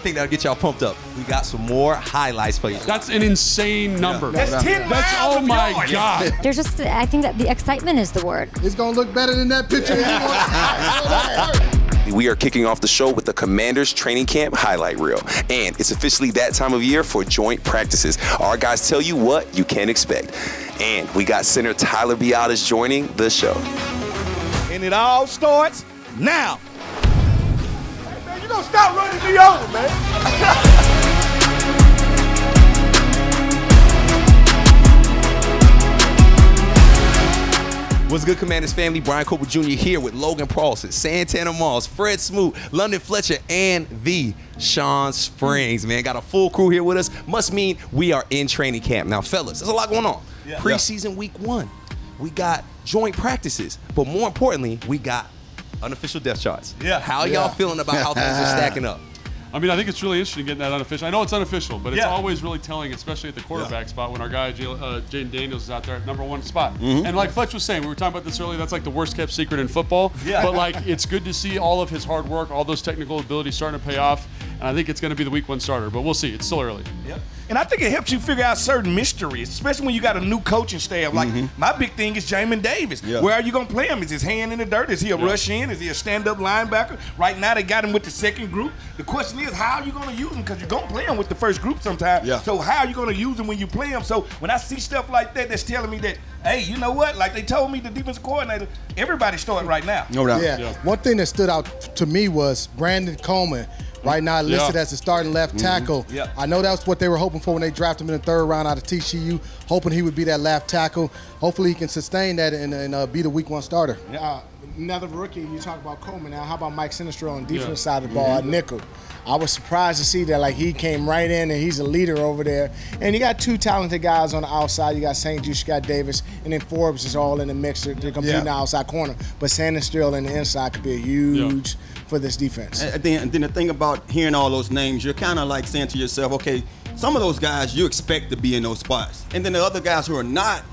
thing that'll get y'all pumped up. We got some more highlights for you. That's an insane number. That's 10 miles. Oh my God. There's just, I think that the excitement is the word. It's going to look better than that picture. We are kicking off the show with the Commanders Training Camp highlight reel. And it's officially that time of year for joint practices. Our guys tell you what you can expect. And we got center Tyler Biadasz joining the show. And it all starts now. Hey, man, you gonna stop running me over, man. What's good, Commanders family? Brian Copeland Jr. here with Logan Paulson, Santana Moss, Fred Smoot, London Fletcher, and the Sean Springs, man. Got a full crew here with us. Must mean we are in training camp. Now, fellas, there's a lot going on. Preseason week 1. We got joint practices, but more importantly, we got unofficial depth charts. How y'all feeling about how things are stacking up? I mean, I think it's really interesting getting that unofficial. I know it's unofficial, but it's always really telling, especially at the quarterback spot when our guy Jaden Daniels is out there at #1 spot. And like Fletch was saying, we were talking about this earlier, that's like the worst kept secret in football. But like, it's good to see all of his hard work, all those technical abilities starting to pay off. And I think it's going to be the week 1 starter, but we'll see. It's still early. And I think it helps you figure out certain mysteries, especially when you got a new coaching staff. Like, my big thing is Jamin Davis. Where are you going to play him? Is his hand in the dirt? Is he a rush in? Is he a stand-up linebacker? Right now, they got him with the second group. The question is, how are you going to use him? Because you're going to play him with the first group sometimes. So how are you going to use him when you play him? So when I see stuff like that, that's telling me that, hey, you know what? Like they told me, the defensive coordinator, everybody's starting right now. No doubt. One thing that stood out to me was Brandon Coleman. Right now listed as the starting left tackle. I know that's what they were hoping for when they drafted him in the 3rd round out of TCU, hoping he would be that left tackle. Hopefully he can sustain that and be the week 1 starter. Another rookie, you talk about Coleman now. How about Mike Sinistro on the defense side of the ball at nickel? I was surprised to see that, like, he came right in and he's a leader over there. And you got 2 talented guys on the outside. You got St. Jude, you got Davis, and then Forbes is all in the mix. They're competing the outside corner. But Sinistro in the inside could be a huge for this defense. And then the thing about hearing all those names, you're kind of like saying to yourself, okay, some of those guys you expect to be in those spots. And then the other guys who are not,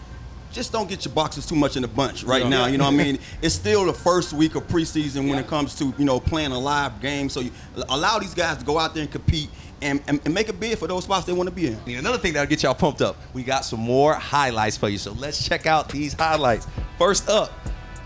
just don't get your boxes too much in a bunch right now. You know what I mean? It's still the first week of preseason when it comes to, you know, playing a live game. So you allow these guys to go out there and compete and make a bid for those spots they want to be in. And another thing that'll get y'all pumped up, we got some more highlights for you. So let's check out these highlights. First up,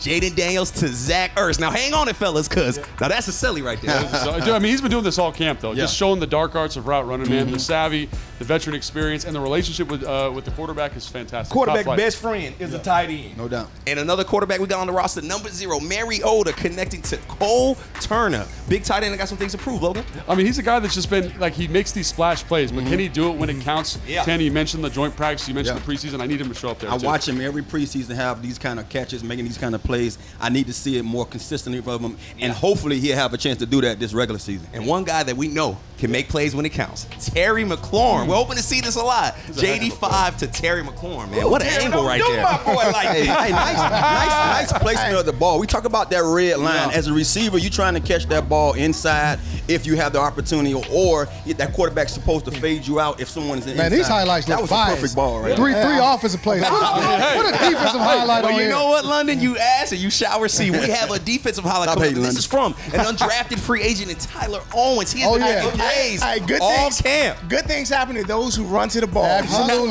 Jaden Daniels to Zach Ertz. Now hang on it, fellas, because now that's a silly right there. Dude, I mean, he's been doing this all camp, though. Just showing the dark arts of route running, man. The savvy, the veteran experience, and the relationship with the quarterback is fantastic. Quarterback best friend is a tight end. No doubt. And another quarterback we got on the roster, #0, Mariota, connecting to Cole Turner. Big tight end, I got some things to prove, Logan. I mean, he's a guy that's just been, like, he makes these splash plays, but can he do it when it counts? Tanny, you mentioned the joint practice, you mentioned the preseason. I need him to show up there, I watch him every preseason have these kind of catches, making these kind of plays. I need to see it more consistently from him, and hopefully he'll have a chance to do that this regular season. And one guy that we know can make plays when it counts, Terry McLaurin. We're hoping to see this a lot. JD5 to Terry McLaurin, man. What an angle right there. My boy like nice placement of the ball. We talk about that red line. As a receiver, you're trying to catch that ball inside if you have the opportunity, or that quarterback's supposed to fade you out if someone is inside. Man, these highlights look fire. That was a perfect ball right Three offensive plays. What a defensive highlight on you here. know what, London? You asked and you shower see. We have a defensive highlight. This is from an undrafted free agent in Tyler Owens. He has been making plays all camp. Good things happen to those who run to the ball. Absolutely.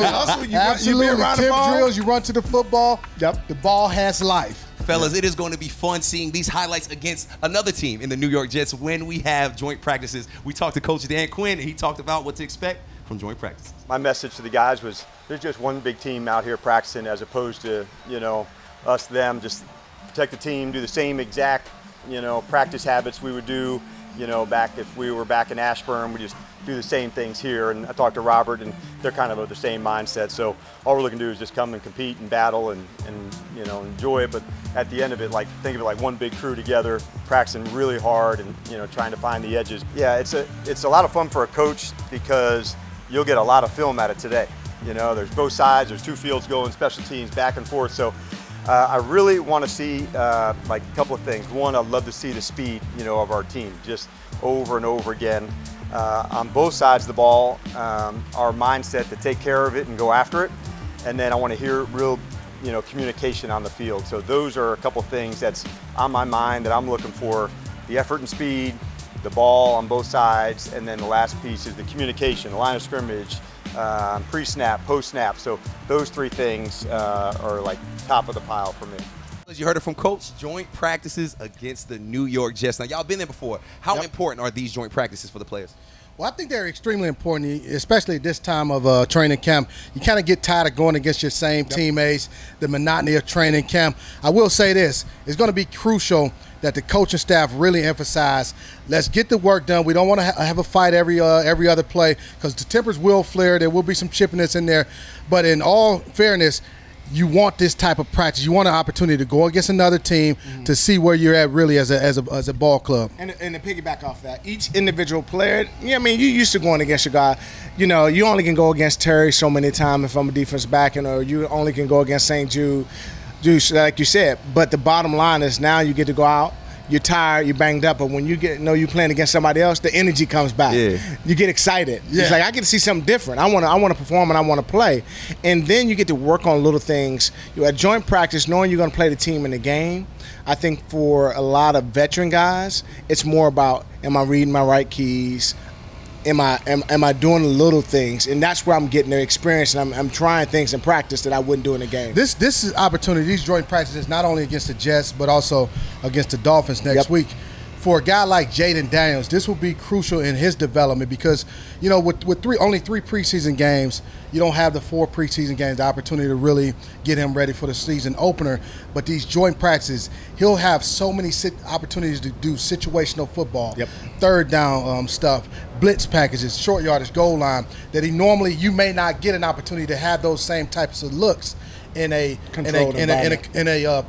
Tip drills, you run to the football. The ball has life. Fellas, it is going to be fun seeing these highlights against another team in the New York Jets when we have joint practices. We talked to Coach Dan Quinn, and he talked about what to expect from joint practices. My message to the guys was there's just one big team out here practicing as opposed to, you know, us, them. Just protect the team, do the same exact, you know, practice habits we would do, you know, back if we were back in Ashburn. We just do the same things here. And I talked to Robert, and they're kind of the same mindset. So all we're looking to do is just come and compete and battle and you know, enjoy it. But at the end of it, like, think of it like one big crew together, practicing really hard and, you know, trying to find the edges. Yeah, it's a lot of fun for a coach because you'll get a lot of film at it today. You know, there's both sides, there's 2 fields going, special teams, back and forth. So I really want to see like a couple of things. One, I'd love to see the speed, you know, of our team just over and over again. On both sides of the ball, our mindset to take care of it and go after it. And then I want to hear real, you know, communication on the field. So those are a couple of things that's on my mind that I'm looking for. The effort and speed, the ball on both sides, and then the last piece is the communication, the line of scrimmage, pre-snap, post-snap. So those three things are like top of the pile for me. As you heard it from Coach, joint practices against the New York Jets. Now, y'all been there before. How important are these joint practices for the players? Well, I think they're extremely important, especially at this time of training camp. You kind of get tired of going against your same teammates, the monotony of training camp. I will say this, it's going to be crucial that the coaching staff really emphasize, let's get the work done. We don't want to have a fight every other play, because the tempers will flare. There will be some chippiness in there. But in all fairness, you want this type of practice. You want an opportunity to go against another team to see where you're at really as a ball club. And to piggyback off that, each individual player, I mean, you used to going against your guy. You know, you only can go against Terry so many times if I'm a defense back, or you only can go against St. Jude, like you said. But the bottom line is now you get to go out. You're tired, you're banged up, but when you know you're playing against somebody else, the energy comes back. Yeah. You get excited. Yeah. It's like, I get to see something different. I want to perform and I want to play. And then you get to work on little things. You at joint practice, knowing you're going to play the team in the game. I think for a lot of veteran guys, it's more about, am I reading my right keys? Am I doing the little things? And that's where I'm getting the experience, and I'm trying things in practice that I wouldn't do in a game. This is opportunity. These joint practices not only against the Jets but also against the Dolphins next week. For a guy like Jaden Daniels, this will be crucial in his development because, you know, with only three preseason games, you don't have the 4 preseason games, the opportunity to really get him ready for the season opener. But these joint practices, he'll have so many opportunities to do situational football, third down stuff, blitz packages, short yardage, goal line, that you may not get an opportunity to have those same types of looks in a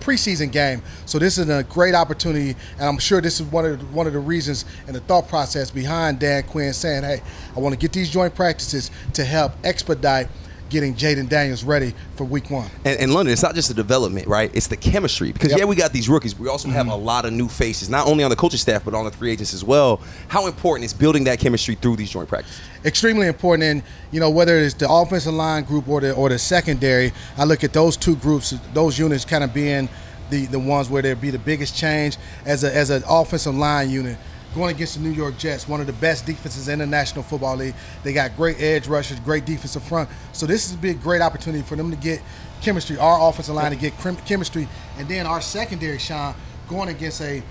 preseason game. So this is a great opportunity, and I'm sure this is one of the reasons and the thought process behind Dan Quinn saying, hey, I want to get these joint practices to help expedite getting Jaden Daniels ready for week 1. And London, it's not just the development, right? It's the chemistry. Because, we got these rookies. We also have a lot of new faces, not only on the coaching staff, but on the free agents as well. How important is building that chemistry through these joint practices? Extremely important. And, you know, whether it's the offensive line group or the secondary, I look at those two groups, those units kind of being the ones where there'd be the biggest change as an offensive line unit. Going against the New York Jets, one of the best defenses in the National Football League. They got great edge rushers, great defensive front. So this is a big, great opportunity for them to get chemistry, our offensive line to get chemistry, and then our secondary, Sean, going against Aaron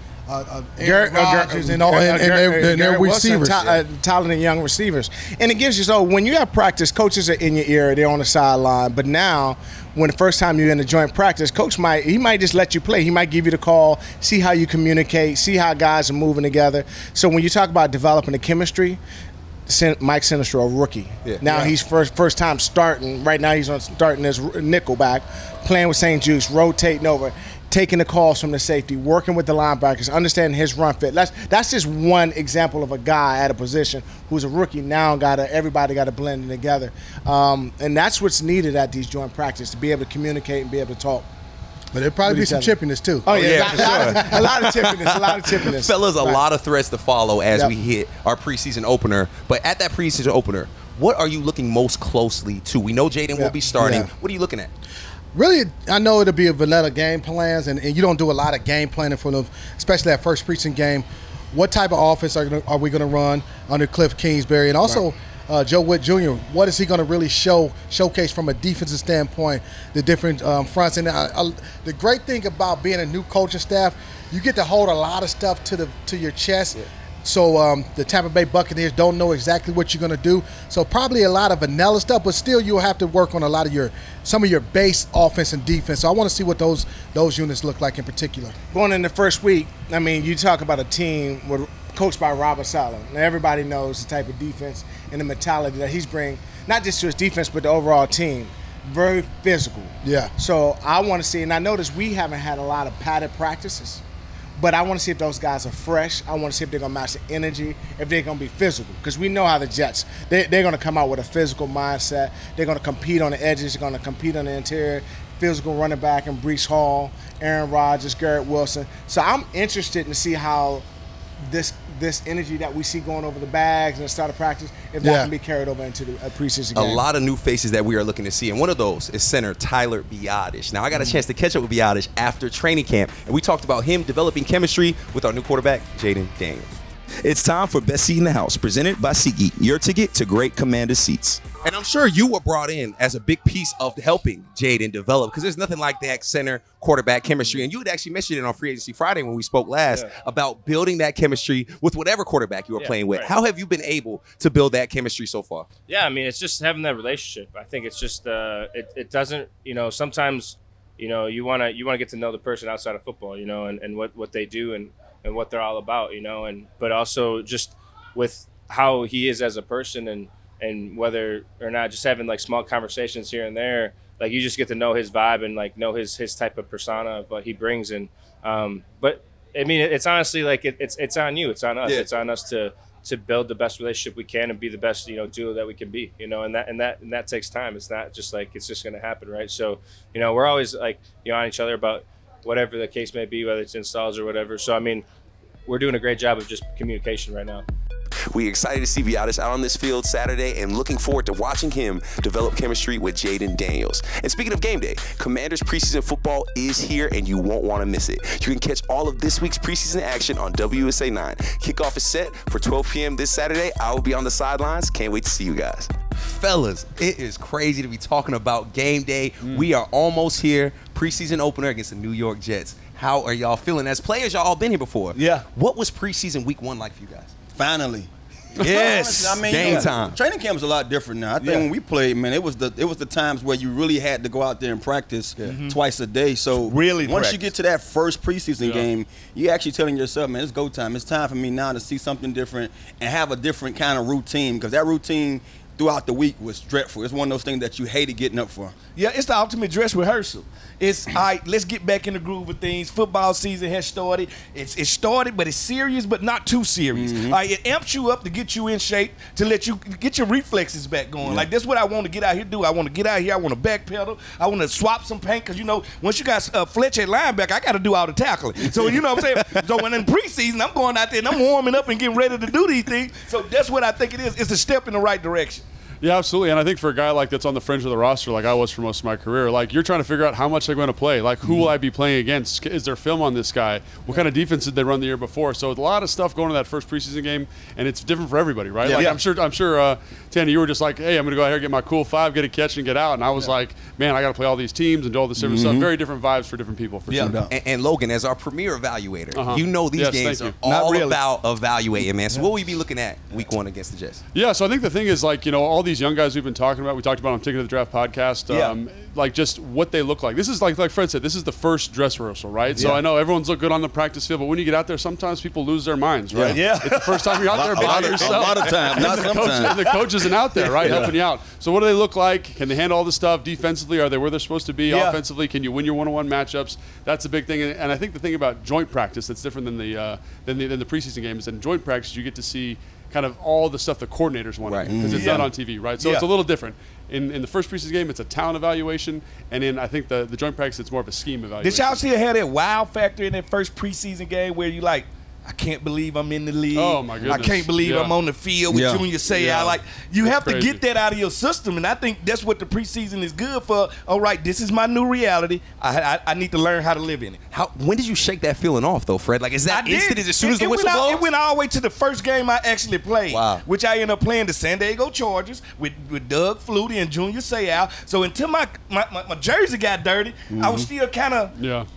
Rodgers and their receivers. Talented young receivers. And it gives you, so when you have practice, coaches are in your ear, they're on the sideline. But now, when the first time you're in a joint practice, coach might just let you play. He might give you the call, see how you communicate, see how guys are moving together. So when you talk about developing the chemistry, Mike Sinistro, a rookie. He's first time starting. Right now he's starting as nickelback, playing with St. Jude's, rotating over, taking the calls from the safety, working with the linebackers, understanding his run fit. That's just one example of a guy at a position who's a rookie now. Everybody got to blend together, and that's what's needed at these joint practices, to be able to communicate and be able to talk. But there'll probably be some chippiness too. Oh yeah, for sure. A lot of chippiness. Fellas, a lot of threads to follow as we hit our preseason opener. But at that preseason opener, what are you looking most closely to? We know Jaden will be starting. What are you looking at? Really, I know it'll be a vanilla game plans, and you don't do a lot of game planning for them, especially that first preseason game. What type of offense are we going to run under Cliff Kingsbury? And also, Joe Witt Jr., what is he going to really showcase from a defensive standpoint, the different fronts? And the great thing about being a new coaching staff, you get to hold a lot of stuff to your chest. So the Tampa Bay Buccaneers don't know exactly what you're going to do. So probably a lot of vanilla stuff, but still you'll have to work on some of your base offense and defense. So I want to see what those units look like in particular. Going in the first week, I mean, you talk about a team coached by Robert Saleh. Now everybody knows the type of defense and the mentality that he's bringing, not just to his defense, but the overall team. Very physical. Yeah. So I want to see, and I noticed we haven't had a lot of padded practices. But I want to see if those guys are fresh. I want to see if they're going to match the energy, if they're going to be physical. Because we know how the Jets, they're going to come out with a physical mindset. They're going to compete on the edges. They're going to compete on the interior. Physical running back in Breece Hall, Aaron Rodgers, Garrett Wilson. So I'm interested to see how this energy that we see going over the bags and the start of practice, if that can be carried over into the preseason game. A lot of new faces that we are looking to see, and one of those is center Tyler Biadasz. Now, I got a chance to catch up with Biadasz after training camp, and we talked about him developing chemistry with our new quarterback, Jaden Daniels. It's time for Best Seat in the House, presented by SeatGeek, your ticket to great Commander seats. And I'm sure you were brought in as a big piece of helping Jaden develop, because there's nothing like that center quarterback chemistry. And you had actually mentioned it on Free Agency Friday when we spoke last about building that chemistry with whatever quarterback you were playing with. Right. How have you been able to build that chemistry so far? Yeah, I mean, it's just having that relationship. I think it's just it doesn't, sometimes, you want to get to know the person outside of football, and what they do and what they're all about, but also just with how he is as a person and whether or not just having like small conversations here and there, like you just get to know his vibe and like know his type of persona of what he brings. And but I mean, it's honestly like it's on you, it's on us, it's on us to build the best relationship we can and be the best duo that we can be, and that takes time. It's not just like it's just going to happen, right? So we're always like on each other about whatever the case may be, whether it's installs or whatever. So I mean, we're doing a great job of just communication right now. We're excited to see Viatis out on this field Saturday and looking forward to watching him develop chemistry with Jaden Daniels. And speaking of game day, Commanders preseason football is here and you won't want to miss it. You can catch all of this week's preseason action on WSA 9. Kickoff is set for 12 p.m. this Saturday. I will be on the sidelines. Can't wait to see you guys. Fellas, it is crazy to be talking about game day. We are almost here. Preseason opener against the New York Jets. How are y'all feeling? As players, y'all all been here before. Yeah. What was preseason week 1 like for you guys? Finally. Yes. Honestly, game time. Training camp is a lot different now. I think when we played, man, it was the times where you really had to go out there and practice twice a day. So really, once you get to that first preseason game, you're actually telling yourself, man, it's go time. It's time for me now to see something different and have a different kind of routine, because that routine throughout the week was dreadful. It's one of those things that you hated getting up for. Yeah, it's the ultimate dress rehearsal. It's all right, let's get back in the groove of things. Football season has started. It's started, but it's serious, but not too serious. All right, it amps you up to get you in shape, to let you get your reflexes back going. Like, that's what I want to get out here do. I want to get out here. I want to backpedal. I want to swap some paint, because, once you got Fletcher at linebacker, I got to do all the tackling. So, you know what I'm saying? So, when in preseason, I'm going out there and I'm warming up and getting ready to do these things. So, that's what I think it is. It's a step in the right direction. Yeah, absolutely. And I think for a guy like that's on the fringe of the roster, like I was for most of my career, like you're trying to figure out how much they're going to play. Like, who will I be playing against? Is there film on this guy? What kind of defense did they run the year before? So a lot of stuff going to that first preseason game, and it's different for everybody, right? Yeah. Like I'm sure, Tanny, you were just like, hey, I'm going to go out here, get my cool 5, get a catch, and get out. And I was like, man, I got to play all these teams and do all this different stuff. Very different vibes for different people, for sure. And Logan, as our premier evaluator, these games are all about evaluating, man. So what will you be looking at week 1 against the Jets? Yeah, so I think the thing is, like, all these young guys we've been talking about, we talked about on Ticket to the Draft podcast, like just what they look like. This is like Fred said, this is the first dress rehearsal, right? So I know everyone's look good on the practice field, but when you get out there, sometimes people lose their minds, right? Yeah. It's the first time you're out there by yourself. A lot of times, not sometimes. The coach isn't out there, right, helping you out. So what do they look like? Can they handle all this stuff? Defensively, are they where they're supposed to be? Offensively, can you win your one-on-one matchups? That's a big thing. And I think the thing about joint practice that's different than the preseason game is that in joint practice you get to see kind of all the stuff the coordinators want, because it's not on TV, right? So it's a little different. In the first preseason game, it's a talent evaluation, and in I think the joint practice, it's more of a scheme evaluation. Did y'all still have that wow factor in that first preseason game where you like, I can't believe I'm in the league. Oh, my goodness. I can't believe I'm on the field with Junior Seau. Like, you have to get that out of your system, and I think that's what the preseason is good for. All right, this is my new reality. I need to learn how to live in it. When did you shake that feeling off, though, Fred? Like, is that instant as soon as the whistle blows? It went all the way to the first game I actually played, which I ended up playing the San Diego Chargers with Doug Flutie and Junior Seau. So until my jersey got dirty, I was still kind of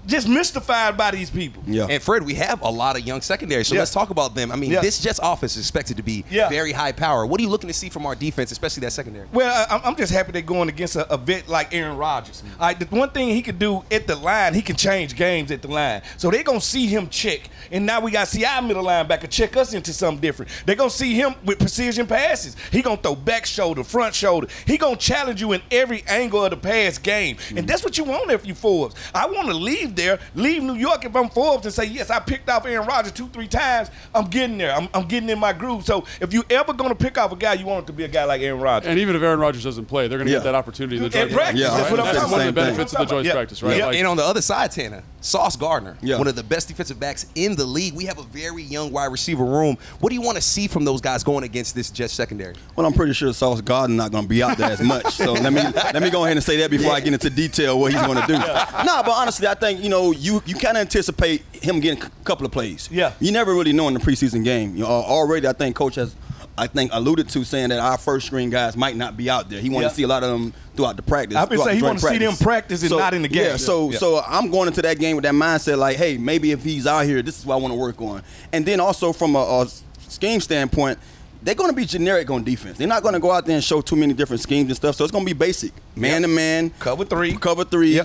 just mystified by these people. And Fred, we have a lot of young secondaries, so let's talk about them. I mean, this Jets offense is expected to be very high power. What are you looking to see from our defense, especially that secondary? Well, I'm just happy they're going against a vet like Aaron Rodgers. The one thing he can do at the line, he can change games at the line. So they're going to see him check. And now we got to see our middle linebacker check us into something different. They're going to see him with precision passes. He going to throw back shoulder, front shoulder. He going to challenge you in every angle of the pass game. And that's what you want if you Forbes. I want to leave New York if I'm Forbes and say, yes, I picked off Aaron Rodgers 2-3 times. I'm getting there. I'm getting in my groove. So if you ever going to pick off a guy, you want it to be a guy like Aaron Rodgers. And even if Aaron Rodgers doesn't play, they're going to get that opportunity in the joint practice. That's what I'm talking about. That's one of the benefits of the joint practice, right? And on the other side, Tanner, Sauce Gardner, one of the best defensive backs in the league. We have a very young wide receiver room. What do you want to see from those guys going against this Jets secondary? Well, I'm pretty sure Sauce Gardner not going to be out there as much. So let me go ahead and say that before I get into detail what he's going to do. No, but honestly, I think you know, you kind of anticipate him getting a couple of plays. Yeah. You never really know in the preseason game. You know, already I think Coach has, alluded to saying that our first string guys might not be out there. He wants to see a lot of them throughout the practice. I've been saying he wants to see them practice and not in the game. Yeah, so I'm going into that game with that mindset like, hey, maybe if he's out here, this is what I want to work on. And then also from a scheme standpoint, they're going to be generic on defense. They're not going to go out there and show too many different schemes and stuff. So it's going to be basic. Man-to-man. Cover three.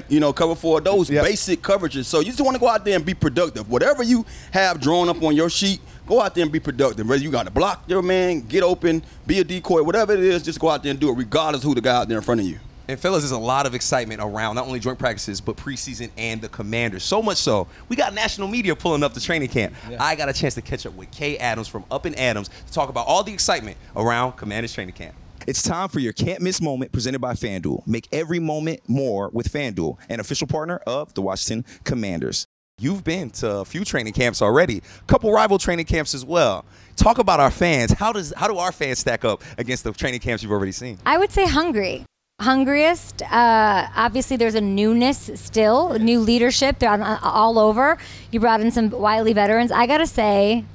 You know, cover four. Those basic coverages. So you just want to go out there and be productive. Whatever you have drawn up on your sheet, go out there and be productive. Whether you got to block your man, get open, be a decoy, whatever it is, just go out there and do it regardless of who the guy out there in front of you. And fellas, there's a lot of excitement around not only joint practices, but preseason and the Commanders. So much so, we got national media pulling up the training camp. Yeah. I got a chance to catch up with Kay Adams from Up in Adams to talk about all the excitement around Commanders training camp. It's time for your can't miss moment presented by FanDuel. Make every moment more with FanDuel, an official partner of the Washington Commanders. You've been to a few training camps already, a couple rival training camps as well. Talk about our fans. How do our fans stack up against the training camps you've already seen? I would say hungry. Hungriest. Obviously, there's a newness still, new leadership. They're all over. You brought in some wily veterans. I got to say,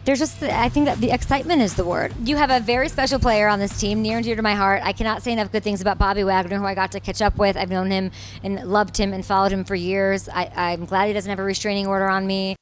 there's just, I think that the excitement is the word. You have a very special player on this team, near and dear to my heart. I cannot say enough good things about Bobby Wagner, who I got to catch up with. I've known him and loved him and followed him for years. I'm glad he doesn't have a restraining order on me.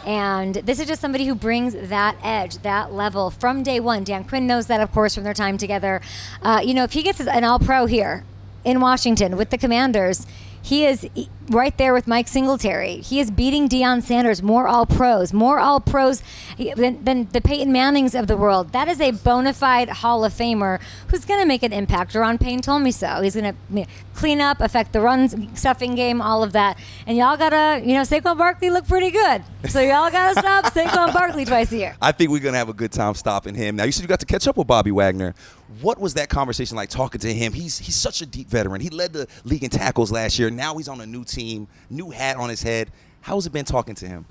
And this is just somebody who brings that edge, that level from day one. Dan Quinn knows that, of course, from their time together. You know, if he gets an all-pro here in Washington with the Commanders, he is right there with Mike Singletary. He is beating Deion Sanders, more all-pros than the Peyton Mannings of the world. That is a bona fide Hall of Famer who's going to make an impact. Ron Payne told me so. He's going to clean up, affect the run stuffing game, all of that. And y'all got to, you know, Saquon Barkley looked pretty good. So y'all got to stop Saquon Barkley twice a year. I think we're going to have a good time stopping him. Now, you said you got to catch up with Bobby Wagner. What was that conversation like talking to him? He's such a deep veteran. He led the league in tackles last year. Now he's on a new team, new hat on his head. How's it been talking to him?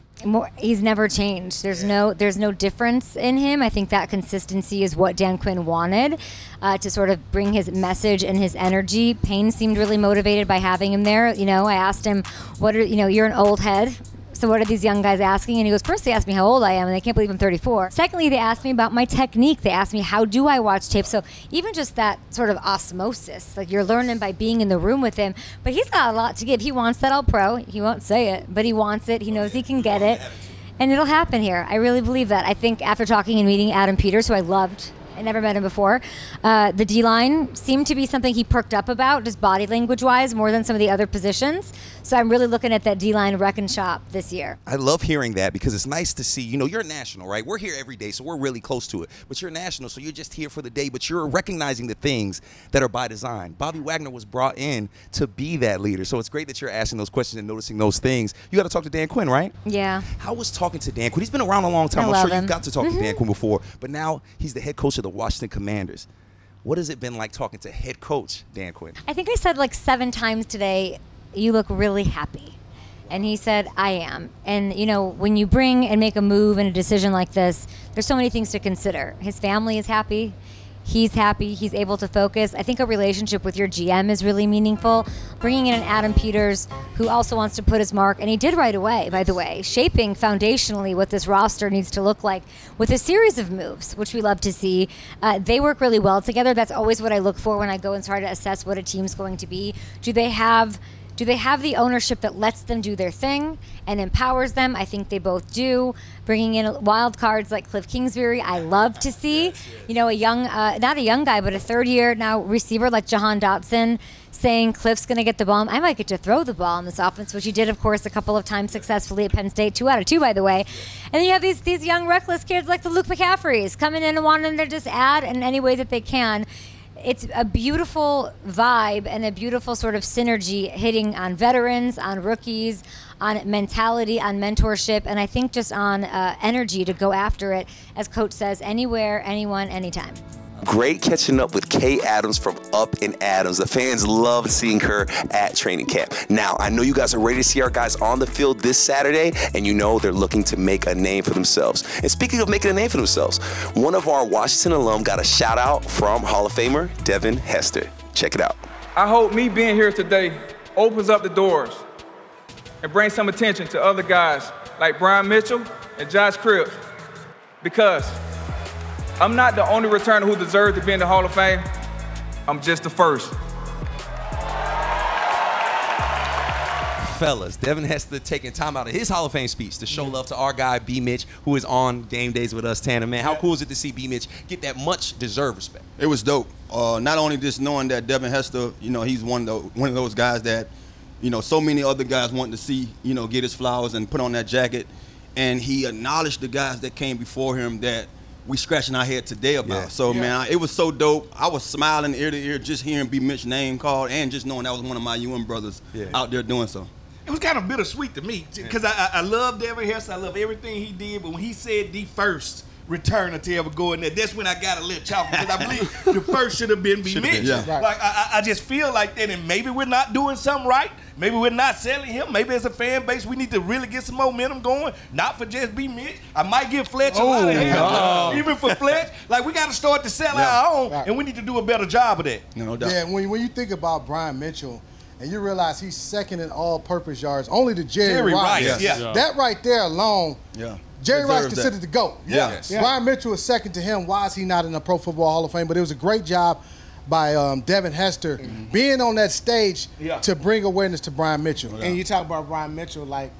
He's never changed. There's no difference in him. I think that consistency is what Dan Quinn wanted to sort of bring his message and his energy. Payne seemed really motivated by having him there. You know, I asked him, you're an old head. So what are these young guys asking? And he goes, first they asked me how old I am, and they can't believe I'm 34. Secondly, they asked me about my technique. They asked me, how do I watch tape? So even just that sort of osmosis, like you're learning by being in the room with him. But he's got a lot to give. He wants that all-pro. He won't say it, but he wants it. He knows he can get it. And it'll happen here. I really believe that. I think after talking and meeting Adam Peters, who I loved, I never met him before. The D-line seemed to be something he perked up about, just body language-wise, more than some of the other positions. So I'm really looking at that D-line wreck and shop this year. I love hearing that because it's nice to see, you know, you're national, right? We're here every day, so we're really close to it. But you're national, so you're just here for the day, but you're recognizing the things that are by design. Bobby Wagner was brought in to be that leader. So it's great that you're asking those questions and noticing those things. You got to talk to Dan Quinn, right? Yeah. How was talking to Dan Quinn? He's been around a long time. I'm sure you've got to talk to Dan Quinn before, but now he's the head coach of the Washington Commanders. What has it been like talking to head coach Dan Quinn? I think I said like 7 times today, you look really happy. And he said, I am. And, you know, when you bring and make a move and a decision like this, there's so many things to consider. His family is happy. He's happy. He's able to focus. I think a relationship with your GM is really meaningful. Bringing in an Adam Peters who also wants to put his mark, and he did right away, by the way, shaping foundationally what this roster needs to look like with a series of moves, which we love to see. They work really well together. That's always what I look for when I go and try to assess what a team's going to be. Do they have the ownership that lets them do their thing and empowers them? I think they both do. Bringing in wild cards like Cliff Kingsbury, I love to see. You know, a young, not a young guy, but a third-year now receiver like Jahan Dotson saying Cliff's going to get the ball. I might get to throw the ball in this offense, which he did, of course, a couple of times successfully at Penn State, 2 out of 2, by the way. And then you have these young, reckless kids like the Luke McCaffreys coming in and wanting to just add in any way that they can. It's a beautiful vibe and a beautiful sort of synergy hitting on veterans, on rookies, on mentality, on mentorship, and I think just on energy to go after it, as Coach says, anywhere, anyone, anytime. Great catching up with Kay Adams from Up in Adams. The fans love seeing her at training camp. Now, I know you guys are ready to see our guys on the field this Saturday, and you know they're looking to make a name for themselves. And speaking of making a name for themselves, one of our Washington alum got a shout out from Hall of Famer Devin Hester. Check it out. I hope me being here today opens up the doors and bring some attention to other guys like Brian Mitchell and Josh Cribbs, because I'm not the only returner who deserves to be in the Hall of Fame. I'm just the first. Fellas, Devin Hester taking time out of his Hall of Fame speech to show love to our guy, B. Mitch, who is on game days with us, Tanner, man. How cool is it to see B. Mitch get that much deserved respect? It was dope. Not only just knowing that Devin Hester, he's one of those guys that, so many other guys wanting to see, get his flowers and put on that jacket. And he acknowledged the guys that came before him that we scratching our head today about. Man, it was so dope. I was smiling ear to ear just hearing B. Mitch's name called and just knowing that was one of my UN brothers out there doing so. It was kind of bittersweet to me because I love Devin Hester. I love everything he did. But when he said the first returner to ever go in there, that's when I got a little chalk because I believe the first should have been B. Mitch. Like I just feel like that, and maybe we're not doing something right. Maybe we're not selling him. Maybe as a fan base, we need to really get some momentum going. Not for just B. Mitch. I might give Fletch a lot of help, even for Fletch. Like we got to start to sell our own, and we need to do a better job of that. No doubt. Yeah, when you think about Brian Mitchell, and you realize he's second in all-purpose yards, only to Jerry Rice. That right there alone, Jerry Rice considered the GOAT. Brian Mitchell is second to him. Why is he not in the Pro Football Hall of Fame? But it was a great job by Devin Hester being on that stage to bring awareness to Brian Mitchell. And you talk about Brian Mitchell, like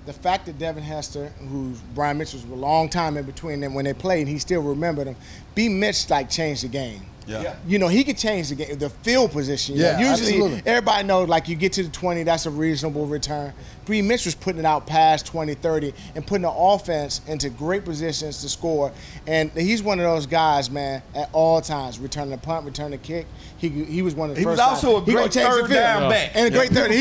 the fact that Devin Hester, who Brian Mitchell was a long time in between them when they played, he still remembered him. B. Mitch changed the game. He could change the game, the field position. Usually, absolutely. Everybody knows, like, you get to the 20, that's a reasonable return. B. Mitch was putting it out past 20, 30, and putting the offense into great positions to score. And he's one of those guys, man, at all times, returning the punt, returning the kick. He was one of the first guys. He was also a great third down back. And a great third.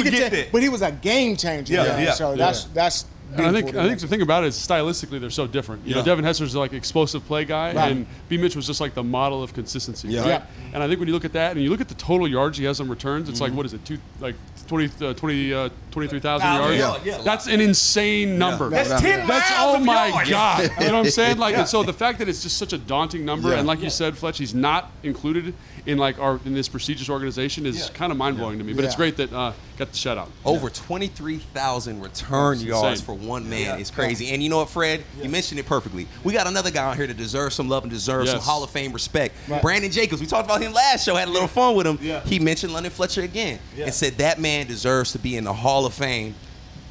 But he was a game changer. So that's And I think the thing about it is stylistically they're so different. Devin Hester's like explosive play guy, and B. Mitch was just like the model of consistency. Right? And I think when you look at that and you look at the total yards he has on returns, it's like, what is it, 23,000 yards? That's an insane number. That's 10 miles oh of my yards. God. You know what I'm saying? Like, and so the fact that it's just such a daunting number, and like you said, Fletch, he's not included in in this prestigious organization is kind of mind blowing to me. But it's great that got the shout out. Over 23,000 return yards for one man is crazy. And you know what, Fred? You mentioned it perfectly. We got another guy out here that deserves some love and deserves some Hall of Fame respect. Brandon Jacobs. We talked about him last show. Had a little fun with him. He mentioned London Fletcher again and said that man deserves to be in the Hall of Fame.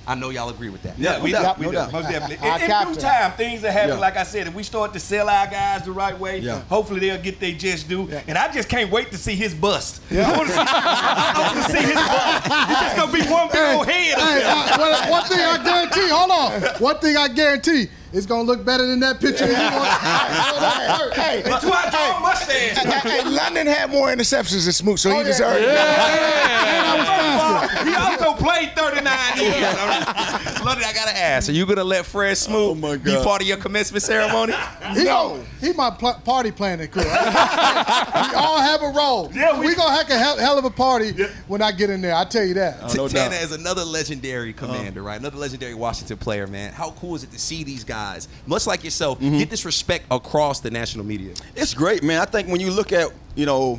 I know y'all agree with that. We do. Most definitely. In due time, things that happen, like I said, if we start to sell our guys the right way, hopefully they'll get their just due. And I just can't wait to see his bust. I want to see his bust. It's just going to be one big old head. One thing I guarantee, hold on. One thing I guarantee, it's going to look better than that picture. That's why I told mustache. London had more interceptions than Smoot, so he deserved it. He also played 39 years. London, I got to ask, are you going to let Fred Smoot be part of your commencement ceremony? No. He's my party planning crew. We all have a role. We're going to have a hell of a party when I get in there. I tell you that. Tanner is another legendary commander, right? Another legendary Washington player, man. How cool is it to see these guys, much like yourself, get this respect across the national media? It's great, man. I think when you look at,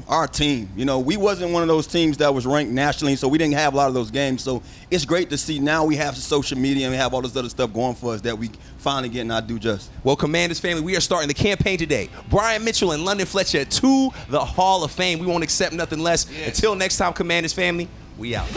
our team, we wasn't one of those teams that was ranked nationally, so we didn't have a lot of those games. So it's great to see now we have social media and we have all this other stuff going for us that we finally getting our due just. Well, Commanders family, we are starting the campaign today. Brian Mitchell and London Fletcher to the Hall of Fame. We won't accept nothing less. Until next time, Commanders family, we out.